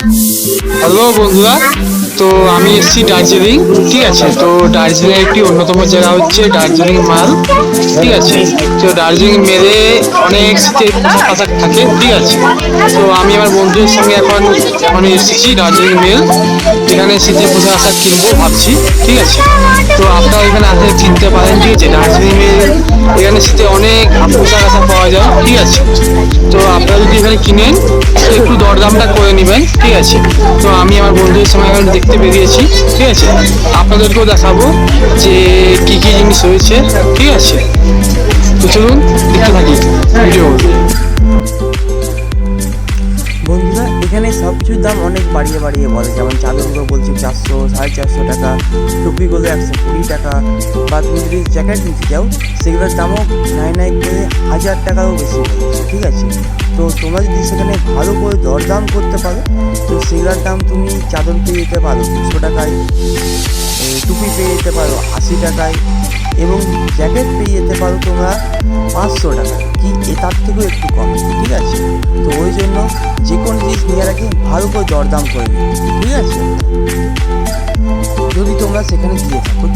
Hello বন্ধুরা, তো আমি এসেছি দার্জিলিং। ঠিক আছে, তো দার্জিলিং একটি অন্যতম জায়গা হচ্ছে দার্জিলিং মাল। ঠিক আছে, তো দার্জিলিং মেলে অনেক শীতের পোশাক আশাক থাকে। ঠিক আছে, তো আমি আমার বন্ধুদের সঙ্গে এখন এসেছি দার্জিলিং মেল। এখানে শীতের পোশাক আশাক কিনবো ভাবছি। ঠিক আছে, তো আপনারা এখানে আসলে কিনতে পারেন। ঠিক আছে, দার্জিলিং মেল এখানে শীতে অনেক পোশাক আশাক পাওয়া যায়। ঠিক আছে, তো আপনারা যদি এখানে কিনেন তো একটু দরদামটা করে নেবেন। ঠিক আছে, তো আমি আমার বন্ধুদের সঙ্গে এখন দেখতে বেরিয়েছি। ঠিক আছে, আপনাদেরকেও দেখাবো যে কি কি জিনিস রয়েছে। ঠিক আছে, তো চলুন দেখতে থাকি ভিডিও। বন্ধুরা, এখানে সব কিছুর দাম অনেক বাড়িয়ে বাড়িয়ে বলে। যেমন চাদরগুলো বলছে 400, 450 টাকা, টুপিগুলো 120 টাকা, বা তুমি যদি জ্যাকেট নিতে চাও সেগুলোর দামও নাই করে 1000 টাকারও বেশি বলছে। ঠিক আছে, তো তোমরা যদি সেখানে ভালো করে দরদাম করতে পারো তো সেগুলোর দাম তুমি চাদর পেয়ে যেতে পারো 200 টাকায়, টুপি পেয়ে যেতে পারো 80 টাকায়, এবং জ্যাকেট পেয়ে যেতে পারো তোমরা 500 টাকা, কি তার থেকেও একটু কমে। ঠিক আছে, তো ওই জন্য যে কোনো জিনিস নিয়ে রাখে ভালো করে দরদাম করে নিই। ঠিক আছে, যদি তোমরা সেখানে গিয়ে থাকো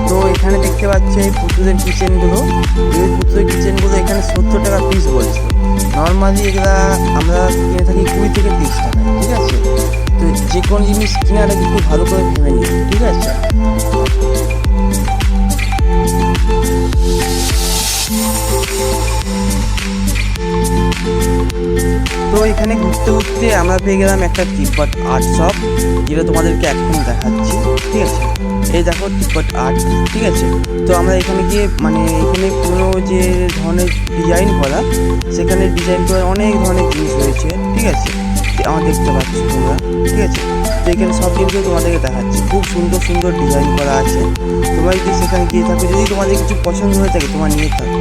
তো এখানে দেখতে পাচ্ছ এই পুতুলের কিচেনগুলো। এই পুতুলের কিচেনগুলো এখানে 70 টাকা পিস বলছে। নর্মালি এগুলা আমরা কিনে থাকি 20 থেকে 30 টাকা। ঠিক আছে, তো যে কোনো জিনিস কেনার আগে একটু ভালো করে ভেবে নিই। ঠিক আছে, তো এখানে ঘুরতে ঘুরতে আমরা পেয়ে গেলাম একটা তিব্বত আর্ট শপ, যেটা তোমাদেরকে এখন দেখাচ্ছি। ঠিক আছে, এই দেখো তিব্বত আর্ট। ঠিক আছে, তো আমরা এখানে গিয়ে এখানে পুরো যে ধরনের ডিজাইন করা, সেখানে ডিজাইন করার অনেক ধরনের জিনিস রয়েছে। ঠিক আছে, আমার দেখতে পাচ্ছি তোমরা। ঠিক আছে, তো এখানে সব জিনিসগুলো তোমাদেরকে দেখাচ্ছি। খুব সুন্দর সুন্দর ডিজাইন করা আছে। তোমরা যদি সেখানে গিয়ে থাকো, যদি তোমাদের কিছু পছন্দ হয়ে থাকে তোমার নিয়ে থাকো।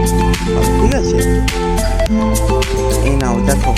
ঠিক আছে, এই নাও দেখো।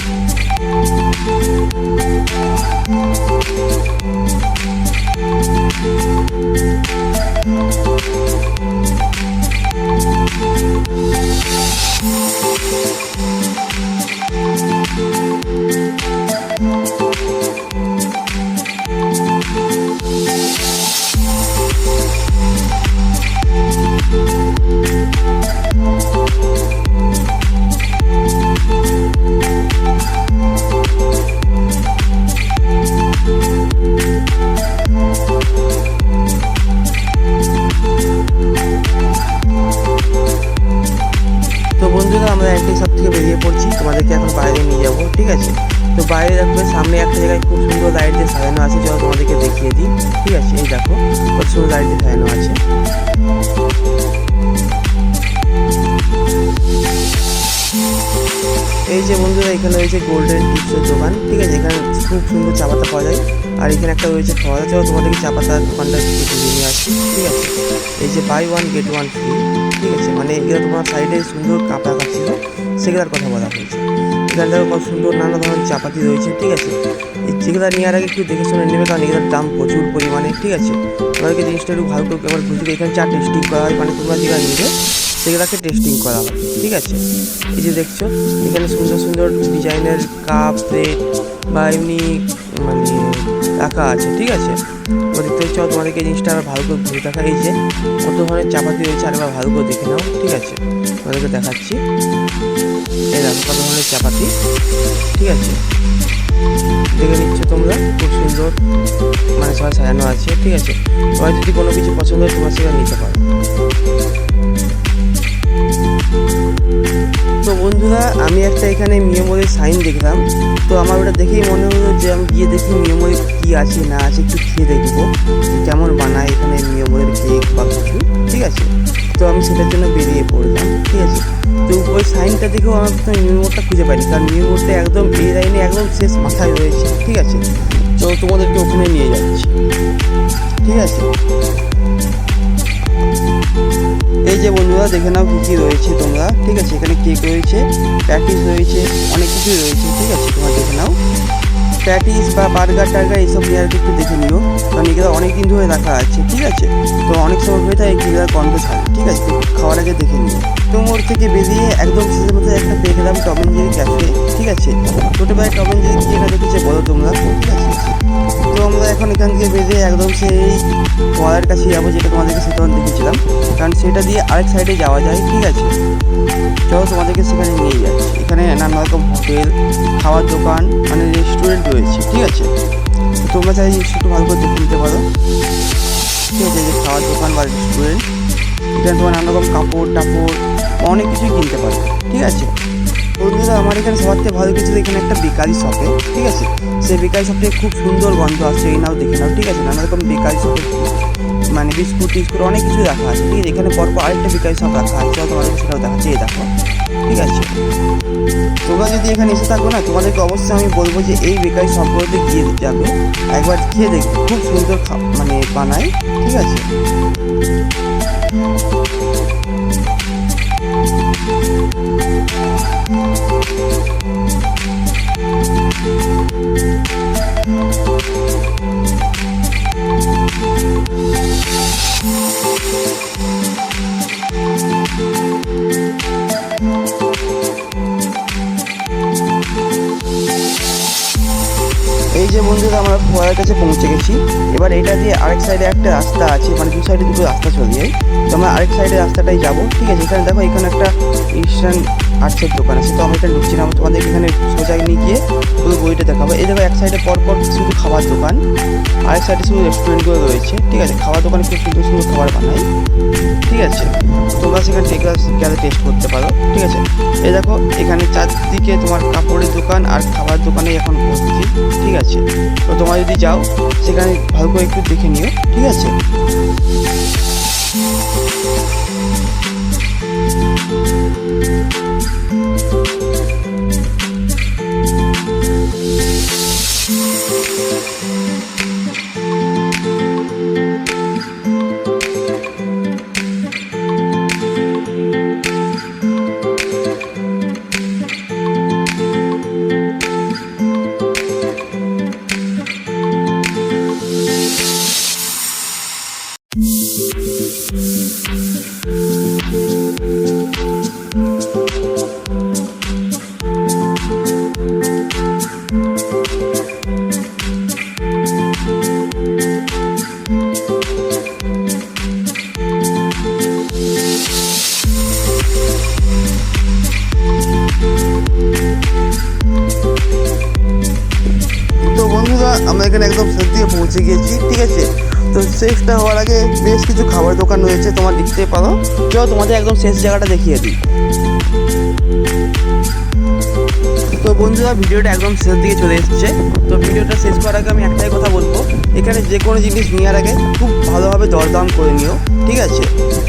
তো বন্ধুরা, আমরা একই সব থেকে বেরিয়ে পড়ছি, তোমাদেরকে এখন বাইরে নিয়ে যাবো। ঠিক আছে, তো বাইরে দেখবে সামনে একটা জায়গায় খুব সুন্দর লাইট দিয়ে সাজানো আছে, চলো তোমাদেরকে দেখিয়ে দিই। ঠিক আছে, এই দেখো কত সুন্দর লাইট দিয়ে সাজানো আছে। এই যে বন্ধুরা, এখানে রয়েছে গোল্ডেন টিপসের দোকান। ঠিক আছে, এখানে খুব সুন্দর চা পাতা পাওয়া যায়। আর এখানে একটা রয়েছে খাওয়া, চলো তোমাদেরকে চা পাতার দোকানটা ঘুরিয়ে নিয়ে আসি। ঠিক আছে, এই যে buy one get one free. ঠিক আছে, এগুলো তোমার সাইডে সুন্দর কাপ রাখা ছিল, সেগুলোর কথা বলা হয়েছে। এখানে দেখো কত সুন্দর নানা ধরনের চাপাতি রয়েছে। ঠিক আছে, এই যেগুলো নেওয়ার আগে একটু দেখে শুনে নেবে, কারণ এগুলোর দাম প্রচুর পরিমাণে। ঠিক আছে, তোমাদেরকে জিনিসটা একটু ভালো করে একবার বুঝবে। এখানে চা টেস্টিং করা হয়, তোমরা যেগুলো নেবে সেগুলোকে টেস্টিং করা হয়। ঠিক আছে, এই যে দেখছো এখানে সুন্দর সুন্দর ডিজাইনের কাপ, প্লেট বা এমনি রাখা আছে। ঠিক আছে, তো দেখতে হচ্ছে তোমাদেরকে এই জিনিসটা আবার ভালো করে ঘুরে দেখা। এই যে কত ধরনের চাপাতি রয়েছে, আরেকবার ভালো করে দেখে নাও। ঠিক আছে, তোমাদেরকে দেখাচ্ছি। এই দেখো কত ধরনের চাপাতি। ঠিক আছে, দেখে নিচ্ছ তোমরা, খুব সুন্দর সবাই সাজানো আছে। ঠিক আছে, তোমার যদি কোনো কিছু পছন্দ হয় তোমার সেটা নিতে পারো। তো বন্ধুরা, আমি একটা এখানে মিয়ামরির সাইন দেখলাম। তো আমার ওটা দেখেই মনে হলো যে আমি গিয়ে দেখি মিয়ামরি কী আছে না আছে, একটু খেয়ে দেখবো কেমন বানায় এখানে মিয়ামরির কেক বা কিছু। ঠিক আছে, তো আমি সেটার জন্য বেরিয়ে পড়লাম। ঠিক আছে, তো ওই সাইনটা দেখেও আমার মিয়ামরিটা খুঁজে পাইনি, কারণ মিয়ামরিটা একদম এই লাইনে একদম শেষ মাথায় রয়েছে। ঠিক আছে, তো তোমাদেরকে ওখানে নিয়ে যাচ্ছি। ঠিক আছে, এই যে বন্ধুরা দেখে নাও কী কী রয়েছে তোমরা। ঠিক আছে, এখানে কেক রয়েছে, প্যাটিস রয়েছে, অনেক কিছুই রয়েছে। ঠিক আছে, তোমরা দেখে নাও। প্যাটিস বা বার্গার টার্গার এইসব নিয়ে আর কি একটু দেখে নিও, কারণ এগুলো অনেক দিন ধরে রাখা আছে, ঠিক আছে। তো অনেক সময় হয়ে থাকে এগুলো গন্ধ ছাড়ে, ঠিক আছে। তো খাওয়ার আগে দেখে নিও। তো মোড় থেকে বেরিয়ে একদম শেষের মধ্যে একটা পেয়ে গেলাম টম অ্যান্ড জেরি ক্যাফে, ঠিক আছে। ছোটোবেলায় টম অ্যান্ড জেরি কে না দেখেছে বলো তোমরা, ঠিক আছে। তো আমরা এখন এখান থেকে বেরিয়ে একদম সেই ফোয়ারার কাছে যাবো, যেটা তোমাদেরকে সেটা দেখেছিলাম, কারণ সেটা দিয়ে আরেক সাইডে যাওয়া যায়, ঠিক আছে। চলো তোমাদেরকে সেখানে নিয়ে যাচ্ছি। এখানে নানা রকম হোটেল, খাওয়ার দোকান, মানে রেস্টুরেন্ট রয়েছে, ঠিক আছে। তো তোমরা চাই একটু ভালো করে দেখে নিতে পারো, ঠিক আছে। যে খাওয়ার দোকান বা রেস্টুরেন্ট, এখানে তোমার নানা রকম কাপড় টাপড় অনেক কিছুই কিনতে পারো, ঠিক আছে। বন্ধুরা আমার এখানে সবার থেকে ভালো কিছু এখানে একটা বেকারি শপে, ঠিক আছে। সেই বেকারি শপে খুব সুন্দর গন্ধ আসছে, এই নাও দেখে নাও, ঠিক আছে। নানা রকম বেকারি শপে মানে বিস্কুট টিস্কুট অনেক কিছু রাখা আছে, ঠিক আছে। এখানে পরপর আরেকটা বেকারি শপ রাখা আছে, তোমাদেরকে সেটাও দেখাচ্ছে, এই দেখো, ঠিক আছে। তোমরা যদি এখানে এসে থাকো না, তোমাদেরকে অবশ্যই আমি বলবো যে এই বেকারি শপগুলোতে গিয়ে যাবে, একবার খেয়ে দেখবে, খুব সুন্দর মানে বানায়, ঠিক আছে। এই যে বন্ধুরা আমরা ফোয়ারার কাছে পৌঁছে গেছি। এবার এটা দিয়ে আরেক সাইডে একটা রাস্তা আছে, মানে দু সাইডে দুটো রাস্তা চলে যায়। তো আমরা আরেক সাইডে রাস্তাটাই যাবো, ঠিক আছে। এখানে দেখো এখানে একটা ইস্টার্ন আর্টসের দোকান আছে, তো আমরা এখানে ঢুকছি না, তোমাদেরকে এখানে সোজা নিয়ে গিয়ে পুরো বইটা দেখাবো। এই দেখো এক সাইডে পরপর শুধু খাবার দোকান, আরেক সাইডে শুধু রেস্টুরেন্টগুলো রয়েছে, ঠিক আছে। খাবার দোকানে খুব সুন্দর সুন্দর খাবার বানায়, ঠিক আছে। তোমরা সেখানে গেলে টেস্ট করতে পারো, ঠিক আছে। এই দেখো এখানে চারদিকে তোমার কাপড়ের দোকান আর খাবার দোকানে এখন ভর্তি, ঠিক আছে। তো তোমরা যদি যাও সেখানে ভালো করে একটু দেখে নিও, ঠিক আছে। তো বন্ধুরা আমরা এখানে একদম শেষ দিয়ে পৌঁছে গিয়েছি, ঠিক আছে। তো শেষটা হওয়ার আগে বেশ কিছু খাবার দোকান রয়েছে, তোমরা দেখতে পারো। চলো তোমাদের একদম শেষ জায়গাটা দেখিয়ে দিই। তো বন্ধুরা ভিডিওটা একদম শেষের দিকে চলে এসেছে। তো ভিডিওটা শেষ করার আগে আমি একটাই কথা বলবো, এখানে যে কোনো জিনিস নেওয়ার আগে খুব ভালোভাবে দরদাম করে নিও, ঠিক আছে,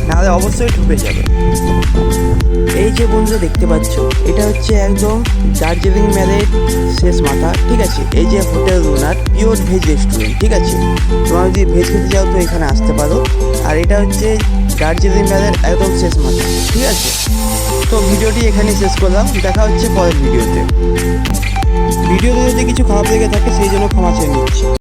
নাহলে অবশ্যই ঠুকে যাবে। এই যে বন্ধুরা দেখতে পাচ্ছ, এটা হচ্ছে একদম দার্জিলিং ম্যালের শেষ মাথা, ঠিক আছে। এই যে হোটেল রুনার পিওর ভেজ রেস্টুরেন্ট, ঠিক আছে। তোমরা যদি ভেজ খেতে চাও তো এখানে আসতে পারো। আর এটা হচ্ছে দার্জিলিং ম্যালের একদম শেষ মাথা, ঠিক আছে। তো ভিডিওটি এখানেই শেষ করলাম, দেখা হচ্ছে পরের ভিডিওতে যদি কিছু খারাপ লেগে থাকে সেই জন্য ক্ষমা চেয়ে নিচ্ছি।